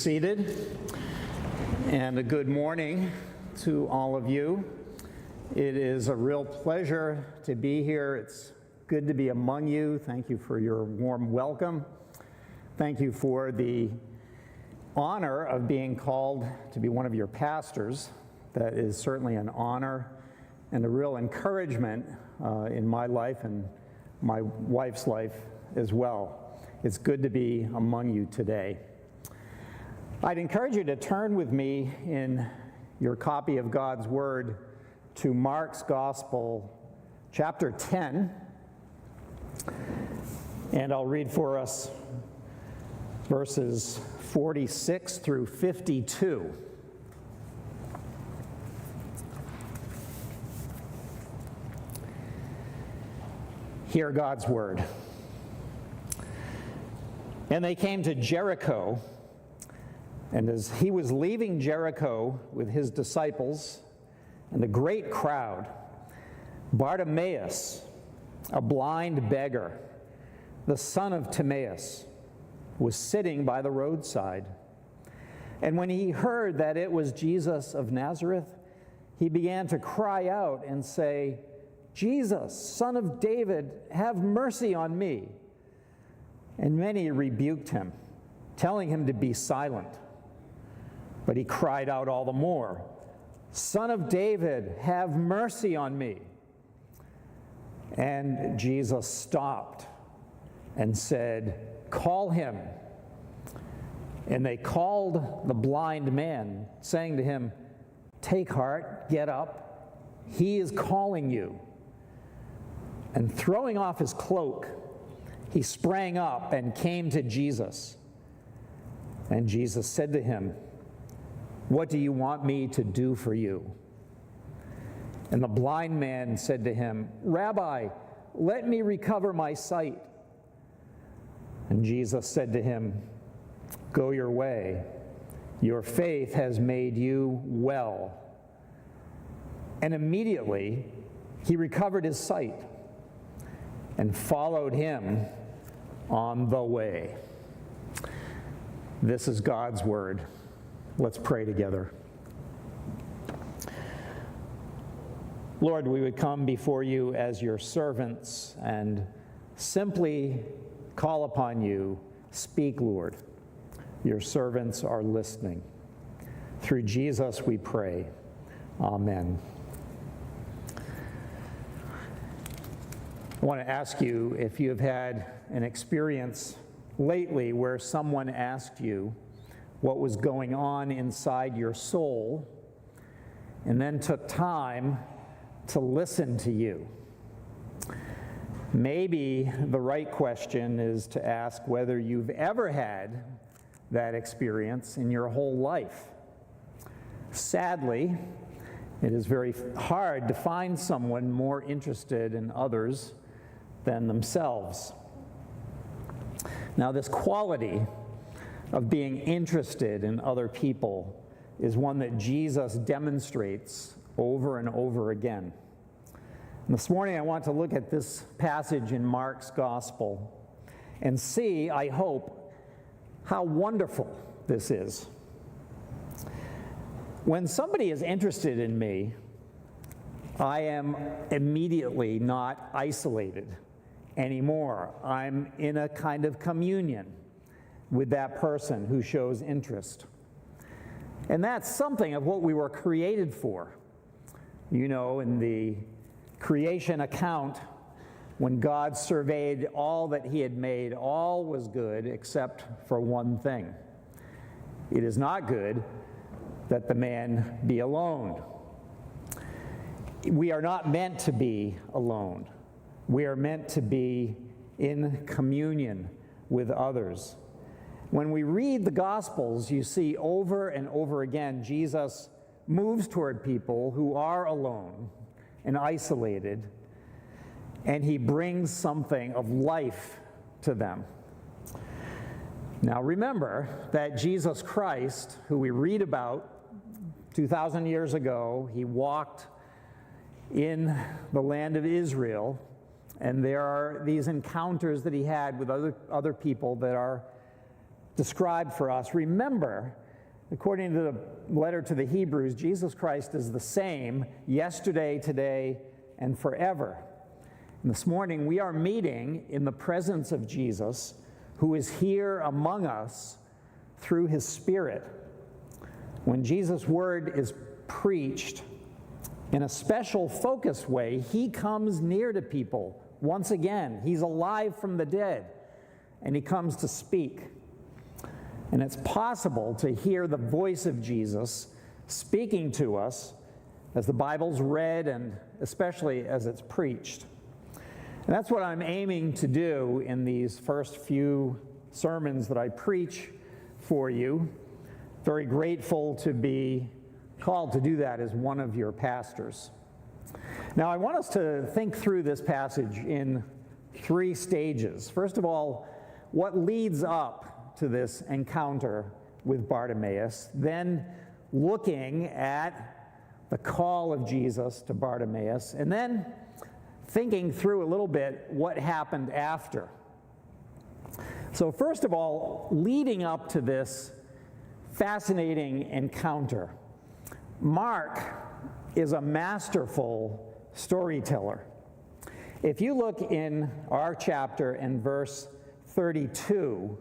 Seated, and a good morning to all of you. It is a real pleasure to be here. It's good to be among you. Thank you for your warm welcome. Thank you for the honor of being called to be one of your pastors. That is certainly an honor and a real encouragement in my life and my wife's life as well. It's good to be among you today. I'd encourage you to turn with me in your copy of God's Word to Mark's Gospel, chapter 10, and I'll read for us verses 46 through 52. Hear God's Word. And they came to Jericho. And as he was leaving Jericho with his disciples and a great crowd, Bartimaeus, a blind beggar, the son of Timaeus, was sitting by the roadside. And when he heard that it was Jesus of Nazareth, he began to cry out and say, "Jesus, Son of David, have mercy on me." And many rebuked him, telling him to be silent. But he cried out all the more, "Son of David, have mercy on me." And Jesus stopped and said, "Call him." And they called the blind man, saying to him, "Take heart, get up, he is calling you." And throwing off his cloak, he sprang up and came to Jesus. And Jesus said to him, "What do you want me to do for you?" And the blind man said to him, "Rabbi, let me recover my sight." And Jesus said to him, "Go your way. Your faith has made you well." And immediately he recovered his sight and followed him on the way. This is God's word. Let's pray together. Lord, we would come before you as your servants and simply call upon you. Speak, Lord. Your servants are listening. Through Jesus we pray. Amen. I want to ask you if you have had an experience lately where someone asked you what was going on inside your soul, and then took time to listen to you. Maybe the right question is to ask whether you've ever had that experience in your whole life. Sadly, it is very hard to find someone more interested in others than themselves. Now, this quality of being interested in other people is one that Jesus demonstrates over and over again. And this morning I want to look at this passage in Mark's Gospel and see, I hope, how wonderful this is. When somebody is interested in me, I am immediately not isolated anymore. I'm in a kind of communion with that person who shows interest. And that's something of what we were created for. You know, in the creation account, when God surveyed all that he had made, all was good except for one thing. It is not good that the man be alone. We are not meant to be alone. We are meant to be in communion with others. When we read the Gospels, you see over and over again, Jesus moves toward people who are alone and isolated, and he brings something of life to them. Now remember that Jesus Christ, who we read about 2,000 years ago, he walked in the land of Israel, and there are these encounters that he had with other people that are described for us. Remember, according to the letter to the Hebrews, Jesus Christ is the same yesterday, today, and forever. And this morning we are meeting in the presence of Jesus, who is here among us through his Spirit. When Jesus' word is preached in a special focused way, he comes near to people once again. He's alive from the dead, and he comes to speak. And it's possible to hear the voice of Jesus speaking to us as the Bible's read and especially as it's preached. And that's what I'm aiming to do in these first few sermons that I preach for you. Very grateful to be called to do that as one of your pastors. Now, I want us to think through this passage in 3 stages. First of all, what leads up to this encounter with Bartimaeus, then looking at the call of Jesus to Bartimaeus, and then thinking through a little bit what happened after. So first of all, leading up to this fascinating encounter, Mark is a masterful storyteller. If you look in our chapter in verse 32,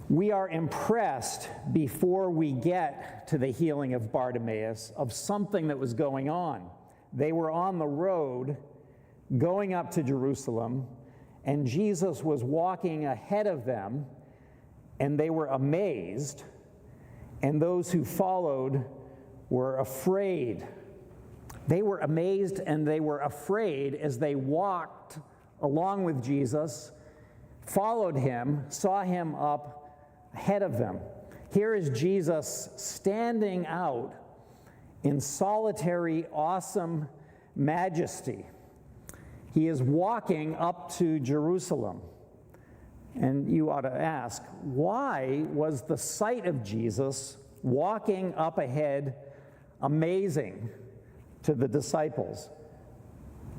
we are impressed before we get to the healing of Bartimaeus of something that was going on. They were on the road going up to Jerusalem, and Jesus was walking ahead of them, and they were amazed, and those who followed were afraid. They were amazed and they were afraid as they walked along with Jesus, followed him, saw him up ahead of them. Here is Jesus standing out in solitary, awesome majesty. He is walking up to Jerusalem. And you ought to ask, why was the sight of Jesus walking up ahead amazing to the disciples?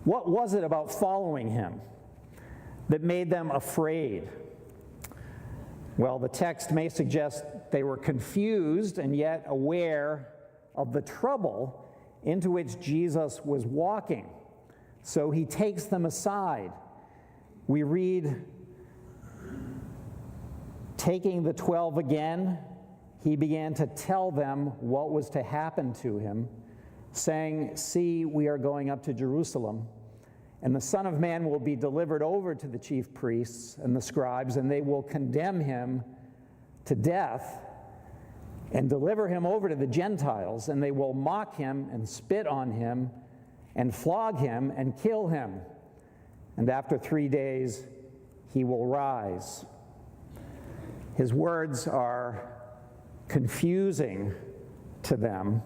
What was it about following him that made them afraid? Well, the text may suggest they were confused and yet aware of the trouble into which Jesus was walking. So he takes them aside. We read, taking the 12 again, he began to tell them what was to happen to him, saying, "See, we are going up to Jerusalem, and the Son of Man will be delivered over to the chief priests and the scribes, and they will condemn him to death and deliver him over to the Gentiles, and they will mock him and spit on him and flog him and kill him. And after 3 days, he will rise." His words are confusing to them,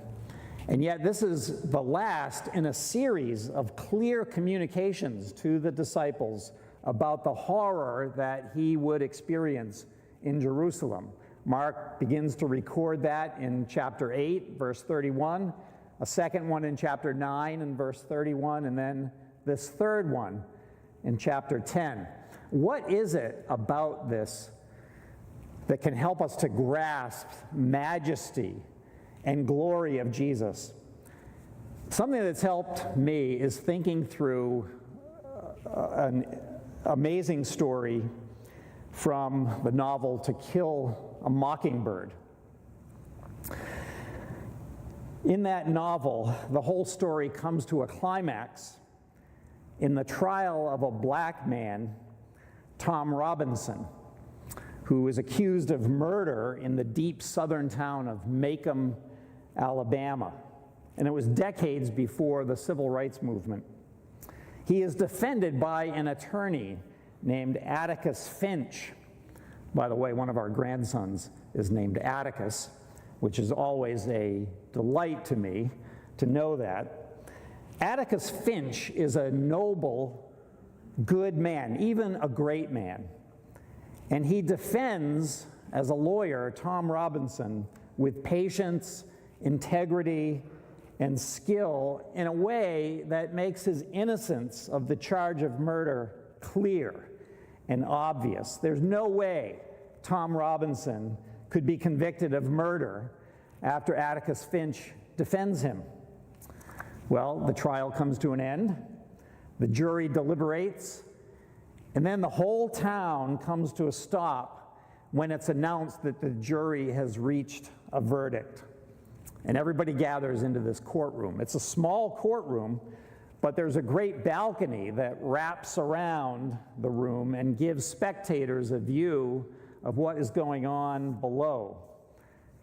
and yet this is the last in a series of clear communications to the disciples about the horror that he would experience in Jerusalem. Mark begins to record that in chapter 8, verse 31, a second one in chapter 9 and verse 31, and then this third one in chapter 10. What is it about this that can help us to grasp majesty and glory of Jesus? Something that's helped me is thinking through an amazing story from the novel To Kill a Mockingbird. In that novel, the whole story comes to a climax in the trial of a black man, Tom Robinson, who is accused of murder in the deep southern town of Macomb, Alabama. And it was decades before the civil rights movement. He is defended by an attorney named Atticus Finch. By the way, one of our grandsons is named Atticus, which is always a delight to me to know that. Atticus Finch is a noble, good man, even a great man. And he defends, as a lawyer, Tom Robinson with patience, integrity, and skill in a way that makes his innocence of the charge of murder clear and obvious. There's no way Tom Robinson, could be convicted of murder after Atticus Finch defends him? Well, the trial comes to an end, the jury deliberates, and then the whole town comes to a stop when it's announced that the jury has reached a verdict. And everybody gathers into this courtroom. It's a small courtroom, but there's a great balcony that wraps around the room and gives spectators a view of what is going on below.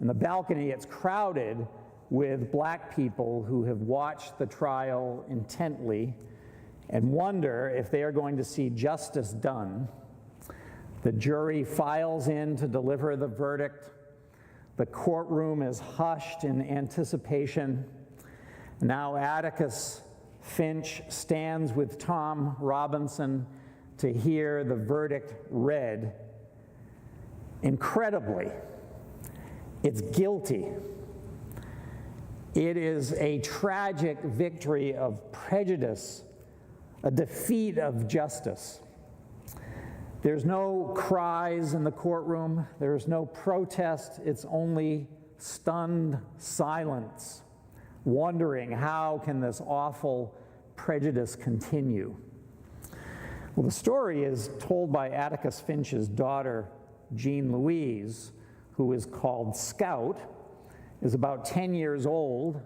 In the balcony, it's crowded with black people who have watched the trial intently and wonder if they are going to see justice done. The jury files in to deliver the verdict. The courtroom is hushed in anticipation. Now Atticus Finch stands with Tom Robinson to hear the verdict read. Incredibly, it's guilty. It is a tragic victory of prejudice, a defeat of justice. There's no cries in the courtroom. There's no protest. It's only stunned silence, wondering how can this awful prejudice continue. Well, the story is told by Atticus Finch's daughter, Jean Louise, who is called Scout, is about 10 years old.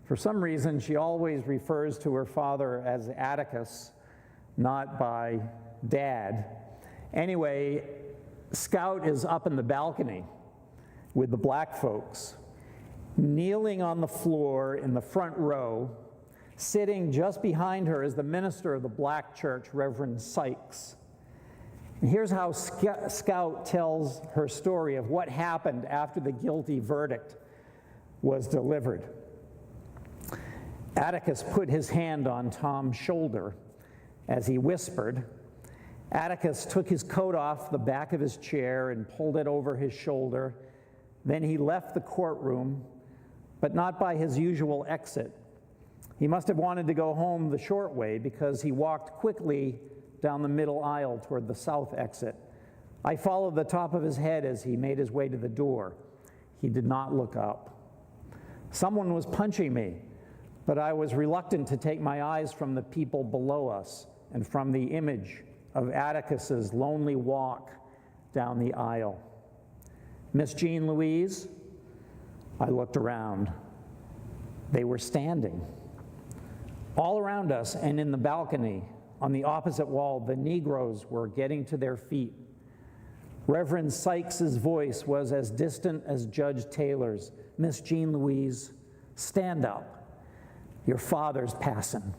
For some reason, she always refers to her father as Atticus, not by Dad. Anyway, Scout is up in the balcony with the black folks, kneeling on the floor in the front row. Sitting just behind her is the minister of the black church, Reverend Sykes. And here's how Scout tells her story of what happened after the guilty verdict was delivered. Atticus put his hand on Tom's shoulder as he whispered. Atticus took his coat off the back of his chair and pulled it over his shoulder. Then he left the courtroom, but not by his usual exit. He must have wanted to go home the short way because he walked quickly down the middle aisle toward the south exit. I followed the top of his head as he made his way to the door. He did not look up. Someone was punching me, but I was reluctant to take my eyes from the people below us and from the image of Atticus's lonely walk down the aisle. Miss Jean Louise, I looked around. They were standing. All around us and in the balcony on the opposite wall, the Negroes were getting to their feet. Reverend Sykes' voice was as distant as Judge Taylor's. Miss Jean Louise, stand up. Your father's passing.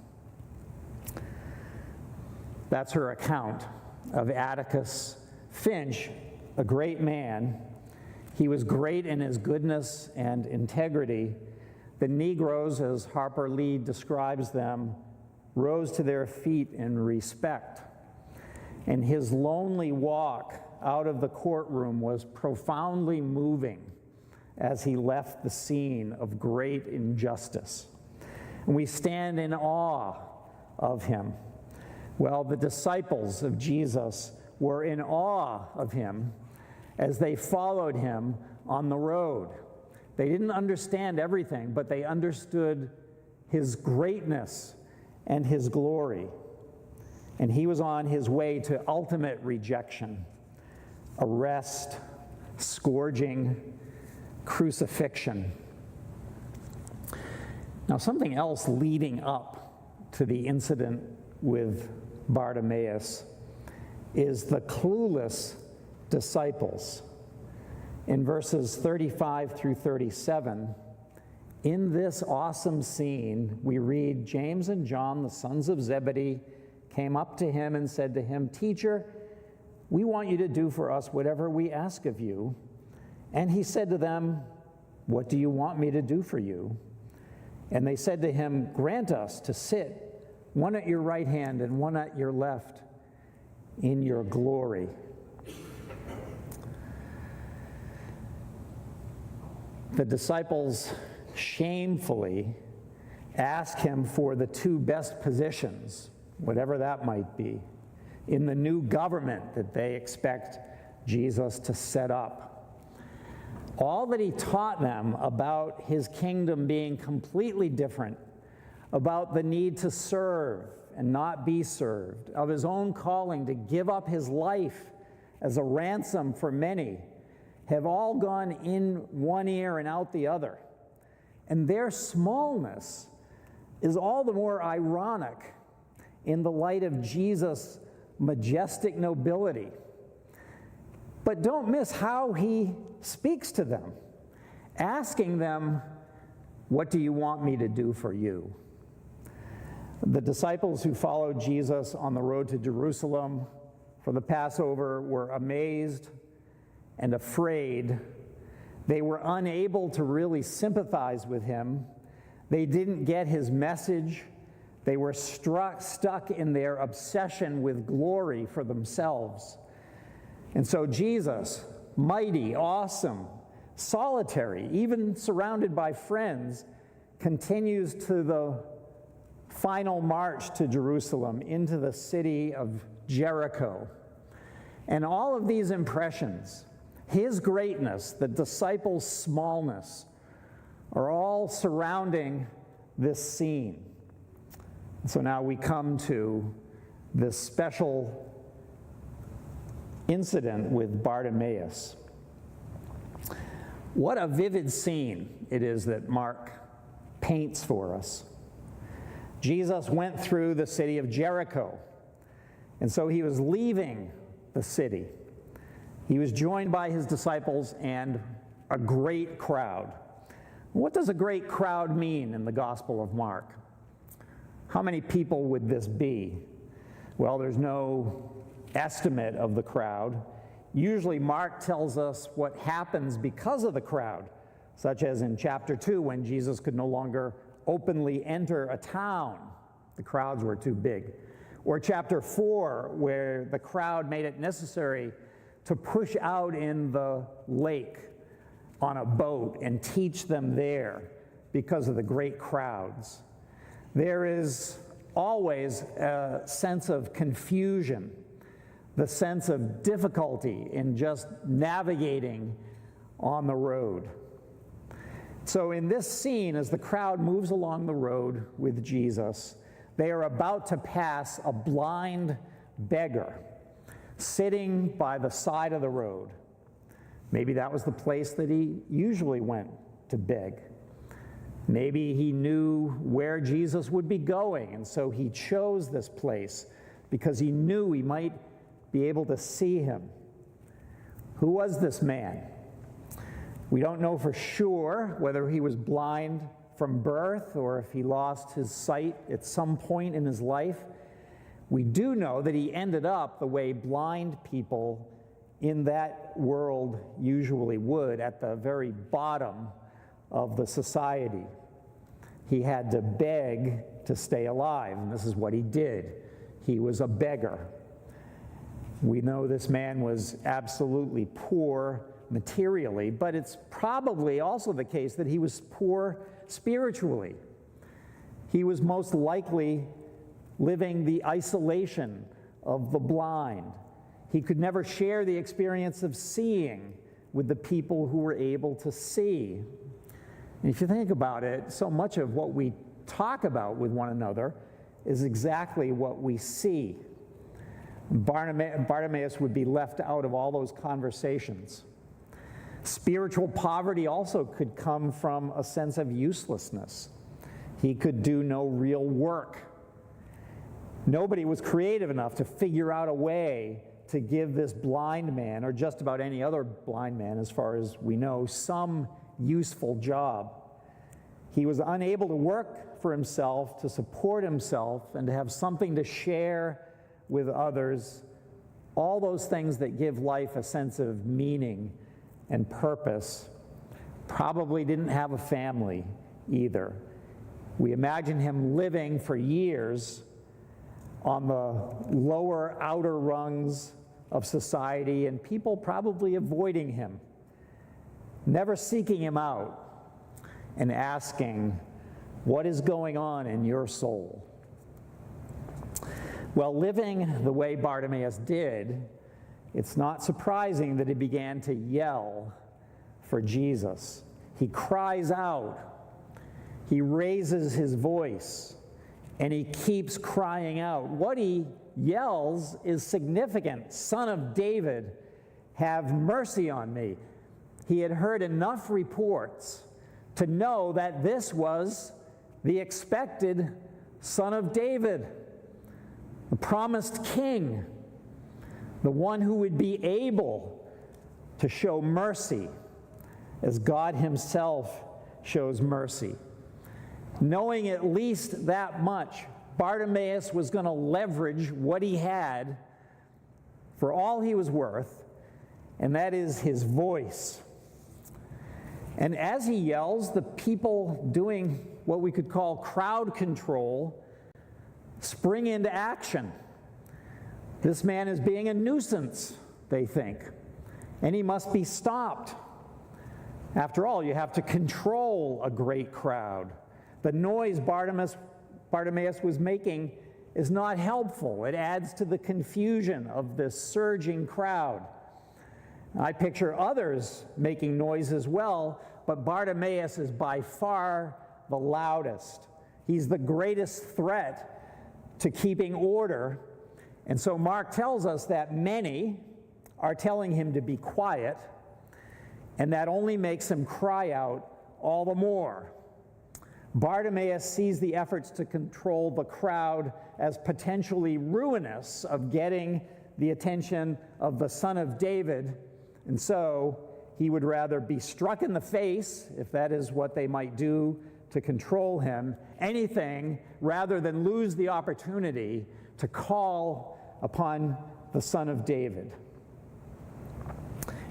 That's her account of Atticus Finch, a great man. He was great in his goodness and integrity. The Negroes, as Harper Lee describes them, rose to their feet in respect. And his lonely walk out of the courtroom was profoundly moving as he left the scene of great injustice. And we stand in awe of him. Well, the disciples of Jesus were in awe of him as they followed him on the road. They didn't understand everything, but they understood his greatness and his glory. And he was on his way to ultimate rejection, arrest, scourging, crucifixion. Now, something else leading up to the incident with Bartimaeus is the clueless disciples. In verses 35 through 37, in this awesome scene, we read, James and John, the sons of Zebedee, came up to him and said to him, Teacher, we want you to do for us whatever we ask of you. And he said to them, What do you want me to do for you? And they said to him, Grant us to sit, one at your right hand and one at your left, in your glory. The disciples shamefully ask him for the two best positions, whatever that might be, in the new government that they expect Jesus to set up. All that he taught them about his kingdom being completely different, about the need to serve and not be served, of his own calling to give up his life as a ransom for many, have all gone in one ear and out the other. And their smallness is all the more ironic in the light of Jesus' majestic nobility. But don't miss how he speaks to them, asking them, "What do you want me to do for you?" The disciples who followed Jesus on the road to Jerusalem for the Passover were amazed and afraid. They were unable to really sympathize with him. They didn't get his message. They were stuck in their obsession with glory for themselves. And so Jesus, mighty, awesome, solitary, even surrounded by friends, continues to the final march to Jerusalem into the city of Jericho. And all of these impressions, his greatness, the disciples' smallness, are all surrounding this scene. So now we come to this special incident with Bartimaeus. What a vivid scene it is that Mark paints for us. Jesus went through the city of Jericho, and so he was leaving the city. He was joined by his disciples and a great crowd. What does a great crowd mean in the Gospel of Mark? How many people would this be? Well, there's no estimate of the crowd. Usually Mark tells us what happens because of the crowd, such as in chapter 2 when Jesus could no longer openly enter a town. The crowds were too big. Or chapter 4 where the crowd made it necessary to push out in the lake on a boat and teach them there because of the great crowds. There is always a sense of confusion, the sense of difficulty in just navigating on the road. So in this scene, as the crowd moves along the road with Jesus, they are about to pass a blind beggar sitting by the side of the road. Maybe that was the place that he usually went to beg. Maybe he knew where Jesus would be going, and so he chose this place because he knew he might be able to see him. Who was this man? We don't know for sure whether he was blind from birth or if he lost his sight at some point in his life. We do know that he ended up the way blind people in that world usually would, at the very bottom of the society. He had to beg to stay alive, and this is what he did. He was a beggar. We know this man was absolutely poor materially, but it's probably also the case that he was poor spiritually. He was most likely living the isolation of the blind. He could never share the experience of seeing with the people who were able to see. And if you think about it, so much of what we talk about with one another is exactly what we see. Bartimaeus would be left out of all those conversations. Spiritual poverty also could come from a sense of uselessness. He could do no real work. Nobody was creative enough to figure out a way to give this blind man, or just about any other blind man as far as we know, some useful job. He was unable to work for himself, to support himself, and to have something to share with others, all those things that give life a sense of meaning and purpose. Probably didn't have a family either. We imagine him living for years on the lower outer rungs of society, and people probably avoiding him, never seeking him out and asking, "What is going on in your soul?" Well, living the way Bartimaeus did it's not surprising that he began to yell for Jesus. He cries out, he raises his voice, and he keeps crying out. What he yells is significant. Son of David, have mercy on me. He had heard enough reports to know that this was the expected Son of David, the promised king, the one who would be able to show mercy as God himself shows mercy. Knowing at least that much, Bartimaeus was going to leverage what he had for all he was worth, and that is his voice. And as he yells, the people doing what we could call crowd control spring into action. This man is being a nuisance, they think, and he must be stopped. After all, you have to control a great crowd. The noise Bartimaeus was making is not helpful. It adds to the confusion of this surging crowd. I picture others making noise as well, but Bartimaeus is by far the loudest. He's the greatest threat to keeping order. And so Mark tells us that many are telling him to be quiet, and that only makes him cry out all the more. Bartimaeus sees the efforts to control the crowd as potentially ruinous of getting the attention of the Son of David, and so he would rather be struck in the face, if that is what they might do to control him, anything rather than lose the opportunity to call upon the Son of David.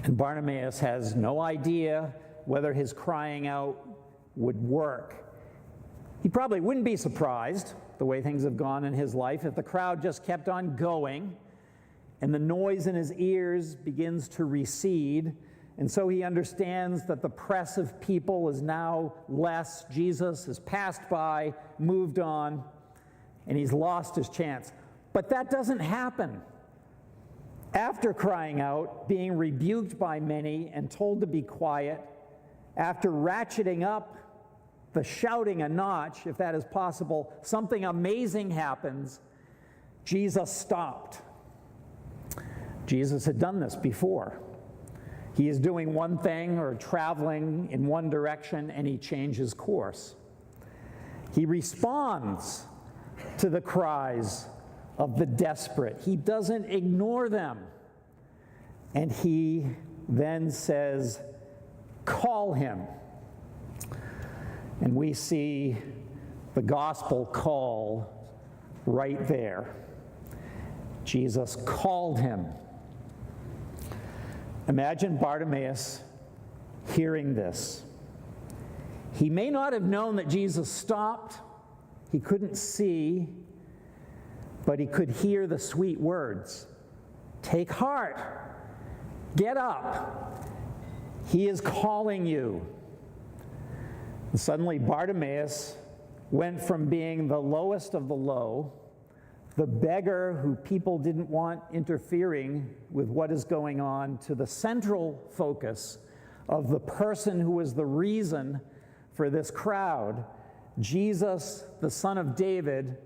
And Bartimaeus has no idea whether his crying out would work. He probably wouldn't be surprised, the way things have gone in his life, if the crowd just kept on going and the noise in his ears begins to recede. And so he understands that the press of people is now less. Jesus has passed by, moved on, and he's lost his chance. But that doesn't happen. After crying out, being rebuked by many and told to be quiet, after ratcheting up the shouting a notch, if that is possible, something amazing happens. Jesus stopped. Jesus had done this before. He is doing one thing or traveling in one direction, and he changes course. He responds to the cries of the desperate. He doesn't ignore them. And he then says, "Call him." And we see the gospel call right there. Jesus called him. Imagine Bartimaeus hearing this. He may not have known that Jesus stopped. He couldn't see, but he could hear the sweet words. Take heart. Get up. He is calling you. And suddenly Bartimaeus went from being the lowest of the low, the beggar who people didn't want interfering with what is going on, to the central focus of the person who was the reason for this crowd, Jesus, the Son of David.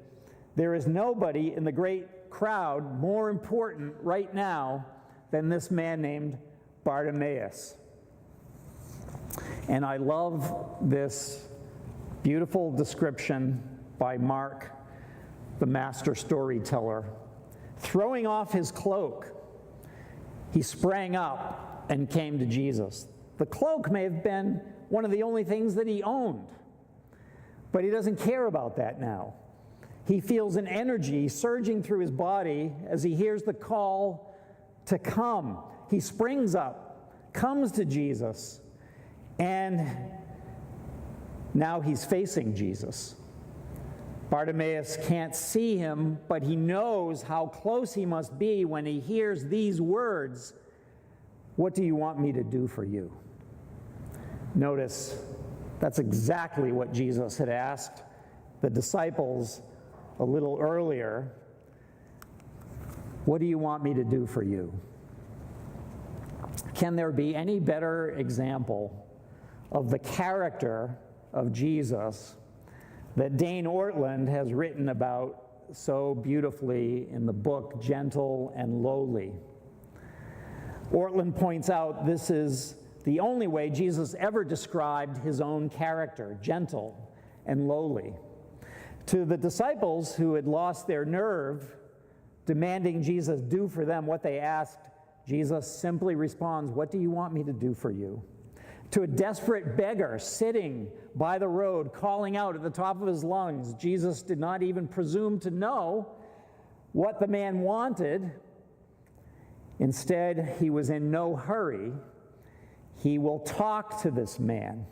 There is nobody in the great crowd more important right now than this man named Bartimaeus. And I love this beautiful description by Mark, the master storyteller. Throwing off his cloak, he sprang up and came to Jesus. The cloak may have been one of the only things that he owned, but he doesn't care about that now. He feels an energy surging through his body as he hears the call to come. He springs up, comes to Jesus, and now he's facing Jesus. Bartimaeus can't see him, but he knows how close he must be when he hears these words, "What do you want me to do for you?" Notice, that's exactly what Jesus had asked the disciples a little earlier. What do you want me to do for you? Can there be any better example of the character of Jesus that Dane Ortland has written about so beautifully in the book Gentle and Lowly? Ortland points out this is the only way Jesus ever described his own character, gentle and lowly. To the disciples who had lost their nerve, demanding Jesus do for them what they asked, Jesus simply responds, "What do you want me to do for you?" To a desperate beggar sitting by the road, calling out at the top of his lungs, Jesus did not even presume to know what the man wanted. Instead, he was in no hurry. He will talk to this man.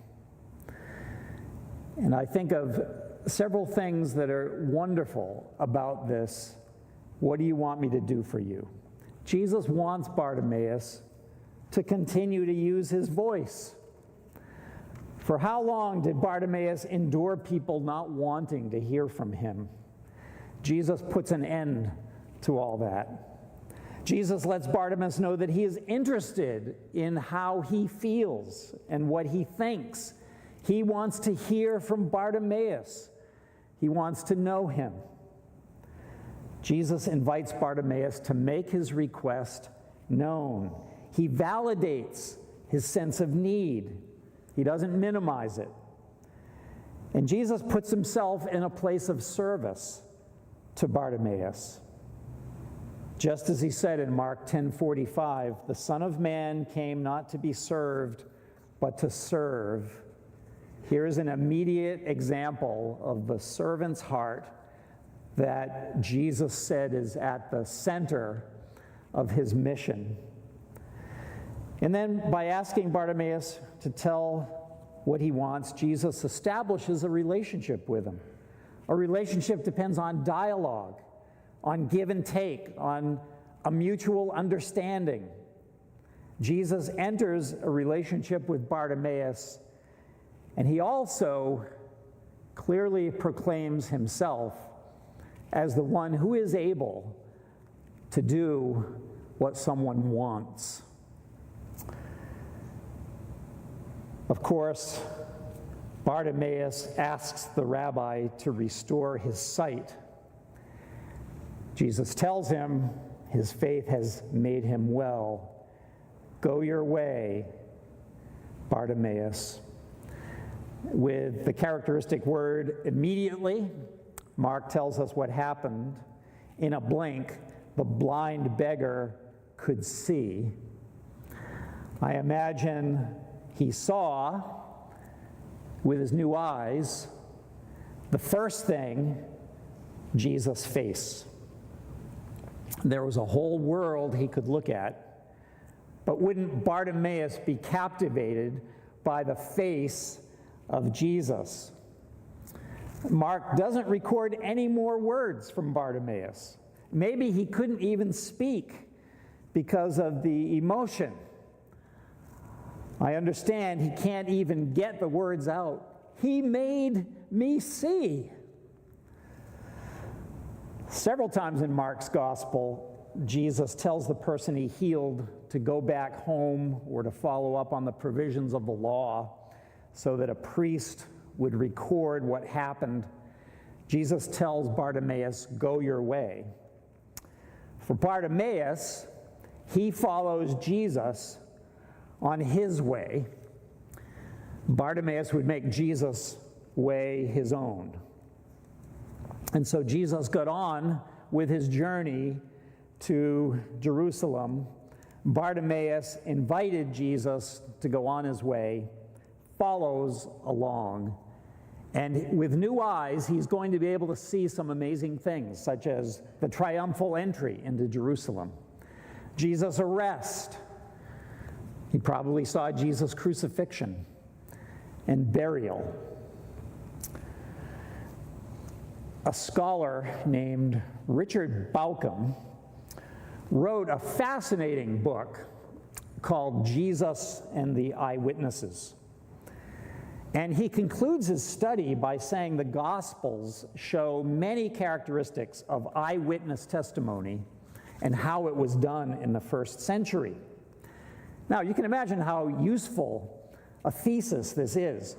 And I think of several things that are wonderful about this. What do you want me to do for you? Jesus wants Bartimaeus to continue to use his voice. For how long did Bartimaeus endure people not wanting to hear from him? Jesus puts an end to all that. Jesus lets Bartimaeus know that he is interested in how he feels and what he thinks. He wants to hear from Bartimaeus. He wants to know him. Jesus invites Bartimaeus to make his request known. He validates his sense of need. He doesn't minimize it. And Jesus puts himself in a place of service to Bartimaeus. Just as he said in Mark 10:45, the Son of Man came not to be served, but to serve. Here is an immediate example of the servant's heart that Jesus said is at the center of his mission. And then by asking Bartimaeus to tell what he wants, Jesus establishes a relationship with him. A relationship depends on dialogue, on give and take, on a mutual understanding. Jesus enters a relationship with Bartimaeus, and he also clearly proclaims himself as the one who is able to do what someone wants. Of course, Bartimaeus asks the rabbi to restore his sight. Jesus tells him his faith has made him well. Go your way, Bartimaeus. With the characteristic word immediately, Mark tells us what happened. In a blink, the blind beggar could see. I imagine he saw with his new eyes the first thing, Jesus' face. There was a whole world he could look at, but wouldn't Bartimaeus be captivated by the face of Jesus? Mark doesn't record any more words from Bartimaeus. Maybe he couldn't even speak because of the emotion. I understand he can't even get the words out. He made me see. Several times in Mark's gospel, Jesus tells the person he healed to go back home or to follow up on the provisions of the law so that a priest would record what happened. Jesus tells Bartimaeus, go your way. For Bartimaeus, he follows Jesus on his way. Bartimaeus would make Jesus' way his own. And so Jesus got on with his journey to Jerusalem. Bartimaeus invited Jesus to go on his way, follows along, and with new eyes, he's going to be able to see some amazing things, such as the triumphal entry into Jerusalem, Jesus' arrest. He probably saw Jesus' crucifixion and burial. A scholar named Richard Bauckham wrote a fascinating book called Jesus and the Eyewitnesses. And he concludes his study by saying the Gospels show many characteristics of eyewitness testimony and how it was done in the first century. Now, you can imagine how useful a thesis this is.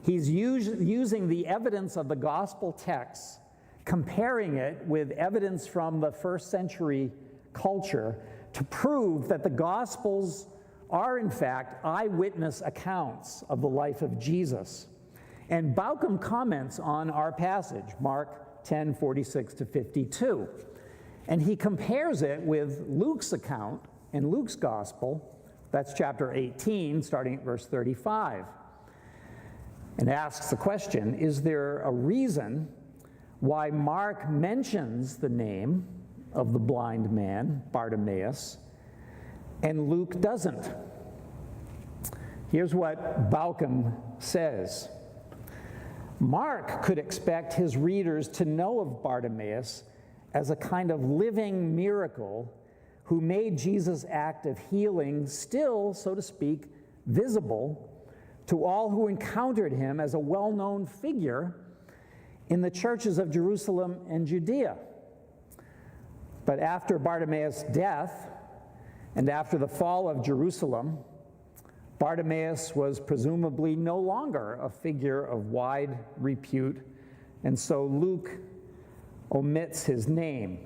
He's using the evidence of the gospel texts, comparing it with evidence from the first century culture to prove that the Gospels are, in fact, eyewitness accounts of the life of Jesus. And Bauckham comments on our passage, Mark 10:46 to 52. And he compares it with Luke's account in Luke's Gospel, that's chapter 18, starting at verse 35, and asks the question, is there a reason why Mark mentions the name of the blind man, Bartimaeus, and Luke doesn't? Here's what Bauckham says. Mark could expect his readers to know of Bartimaeus as a kind of living miracle who made Jesus' act of healing still, so to speak, visible to all who encountered him as a well-known figure in the churches of Jerusalem and Judea. But after Bartimaeus' death and after the fall of Jerusalem, Bartimaeus was presumably no longer a figure of wide repute, and so Luke omits his name.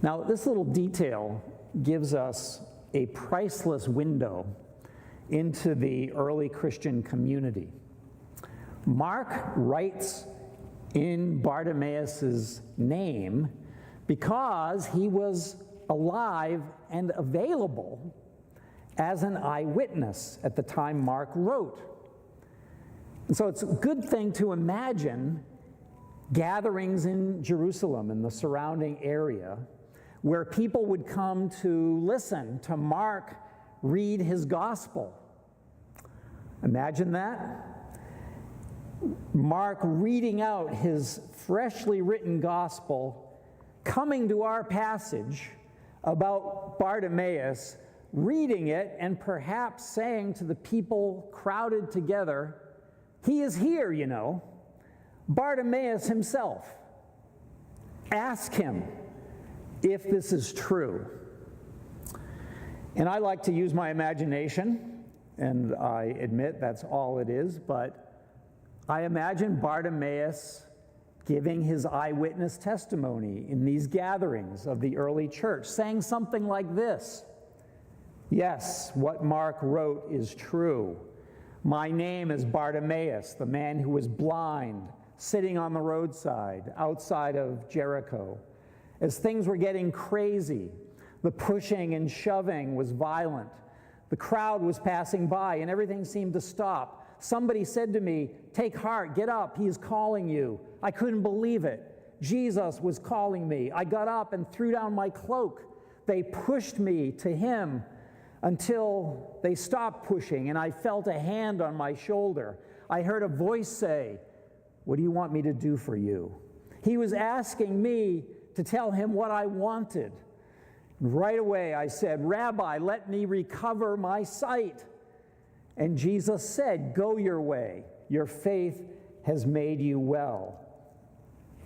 Now, this little detail gives us a priceless window into the early Christian community. Mark writes in Bartimaeus' name because he was alive and available as an eyewitness at the time Mark wrote. And so it's a good thing to imagine gatherings in Jerusalem and the surrounding area where people would come to listen to Mark read his gospel. Imagine that. Mark reading out his freshly written gospel, coming to our passage about Bartimaeus, reading it, and perhaps saying to the people crowded together, he is here, you know, Bartimaeus himself. Ask him if this is true. And I like to use my imagination, and I admit that's all it is, but I imagine Bartimaeus giving his eyewitness testimony in these gatherings of the early church, saying something like this: yes, what Mark wrote is true. My name is Bartimaeus, the man who was blind, sitting on the roadside outside of Jericho. As things were getting crazy, the pushing and shoving was violent. The crowd was passing by and everything seemed to stop. Somebody said to me, "Take heart, get up, he is calling you." I couldn't believe it. Jesus was calling me. I got up and threw down my cloak. They pushed me to him until they stopped pushing, and I felt a hand on my shoulder. I heard a voice say, "What do you want me to do for you?" He was asking me to tell him what I wanted. Right away I said, "Rabbi, let me recover my sight." And Jesus said, "Go your way. Your faith has made you well."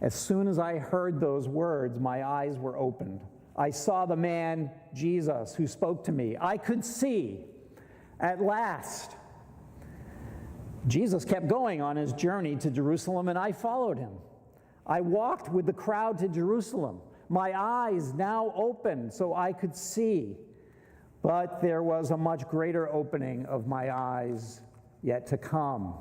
As soon as I heard those words, my eyes were opened. I saw the man, Jesus, who spoke to me. I could see at last. Jesus kept going on his journey to Jerusalem, and I followed him. I walked with the crowd to Jerusalem, my eyes now open so I could see. But there was a much greater opening of my eyes yet to come.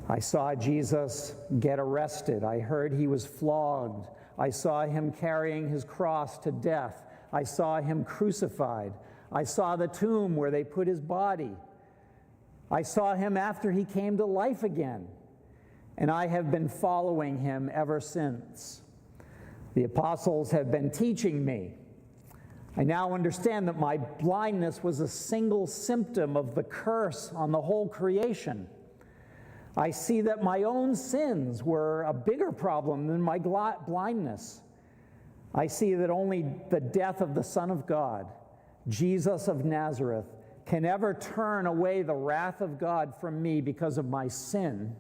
I saw Jesus get arrested. I heard he was flogged. I saw him carrying his cross to death. I saw him crucified. I saw the tomb where they put his body. I saw him after he came to life again. And I have been following him ever since. The apostles have been teaching me. I now understand that my blindness was a single symptom of the curse on the whole creation. I see that my own sins were a bigger problem than my blindness. I see that only the death of the Son of God, Jesus of Nazareth, can ever turn away the wrath of God from me because of my sin.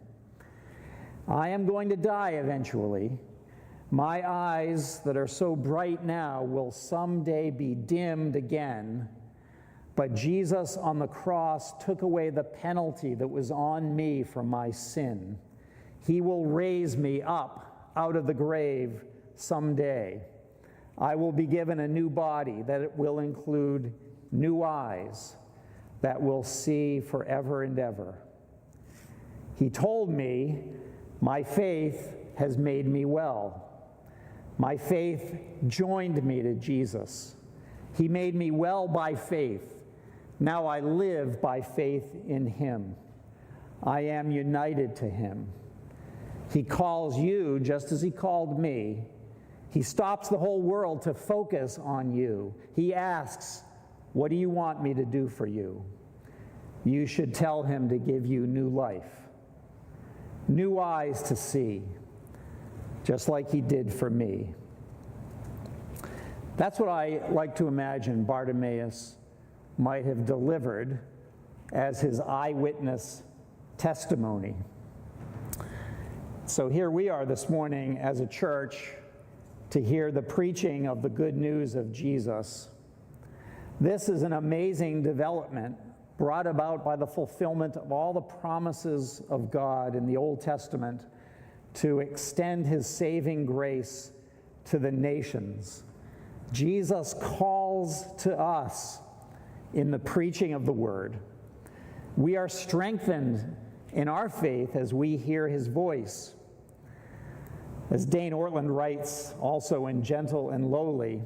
I am going to die eventually. My eyes that are so bright now will someday be dimmed again, But Jesus on the cross took away the penalty that was on me for my sin. He will raise me up out of the grave someday. I will be given a new body that will include new eyes that will see forever and ever. He told me, my faith has made me well. My faith joined me to Jesus. He made me well by faith. Now I live by faith in him. I am united to him. He calls you just as he called me. He stops the whole world to focus on you. He asks, what do you want me to do for you? You should tell him to give you new life, new eyes to see, just like he did for me. That's what I like to imagine Bartimaeus might have delivered as his eyewitness testimony. So here we are this morning as a church to hear the preaching of the good news of Jesus. This is an amazing development brought about by the fulfillment of all the promises of God in the Old Testament to extend his saving grace to the nations. Jesus calls to us in the preaching of the word. We are strengthened in our faith as we hear his voice. As Dane Ortland writes also in Gentle and Lowly,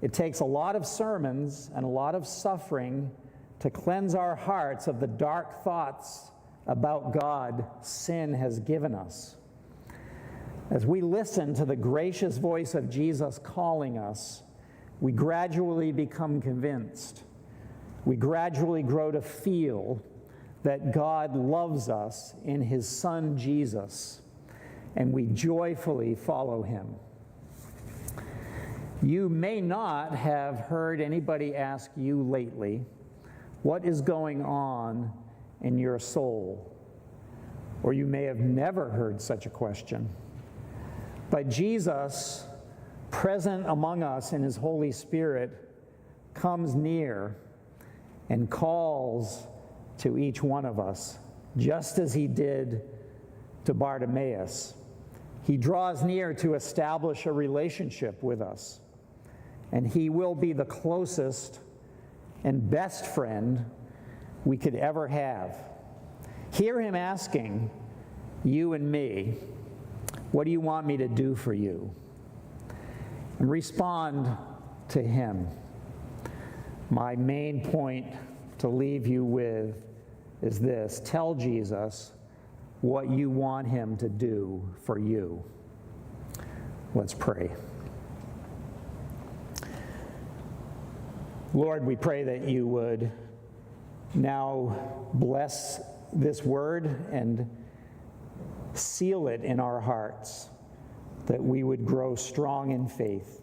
it takes a lot of sermons and a lot of suffering to cleanse our hearts of the dark thoughts about God sin has given us. As we listen to the gracious voice of Jesus calling us, we gradually become convinced. We gradually grow to feel that God loves us in his Son Jesus, and we joyfully follow him. You may not have heard anybody ask you lately, what is going on in your soul? Or you may have never heard such a question. But Jesus, present among us in his Holy Spirit, comes near and calls to each one of us, just as he did to Bartimaeus. He draws near to establish a relationship with us, and he will be the closest and best friend we could ever have. Hear him asking you and me, what do you want me to do for you? And respond to him. My main point to leave you with is this: tell Jesus what you want him to do for you. Let's pray. Lord, we pray that you would now bless this word and seal it in our hearts, that we would grow strong in faith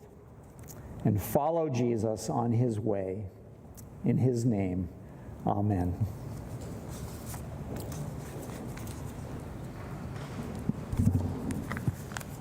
and follow Jesus on his way. In his name, amen.